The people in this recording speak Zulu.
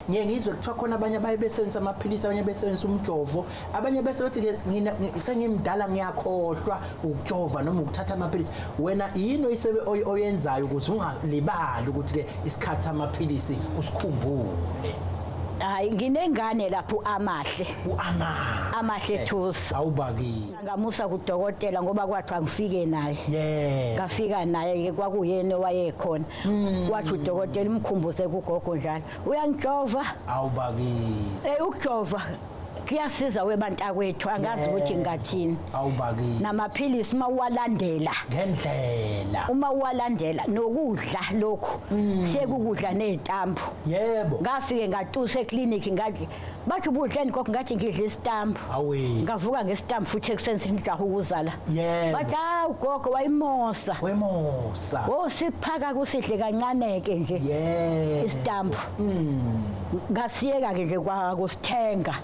ngiye ngizwe kuthiwa khona abanye abaye besebenzisa amaphilisi abanye besebenzisa umjovo abanye bese bathi ke sengimdala ngiyakhohlwa ukujova noma ukuthatha amaphilisi wena yini oyisebe oyenzayo ukuze ungalibali ukuthi ke isikhathi amaphilisi usikhumbule hayi nginengane lapho amahle Thusi awubaki ngamusa kudokotela ngoba kwathiwa ngifike naye ngafika naye kwakuyena wayekhona wathi udokotela imkhumbuze kugogo njalo uyangijova awubaki ukujova kuyasiza webantakwethu angazi ukuthi ngathini awubaki namaphilisi mawuwalandela ngendlela uma uwalandela nokudla lokho sekukudla nezitambu yebo ngafike ngatusa eclinic ngathi bathi ubudleni kokho ngathi ngidla isitambu ngavuka ngesitambu futhi ekuseni ngijaha ukuzala bathi ugogo wayimosa siphaka kusidle kancane ke nje isitambu ngasiyeka ke nje kwakusithenga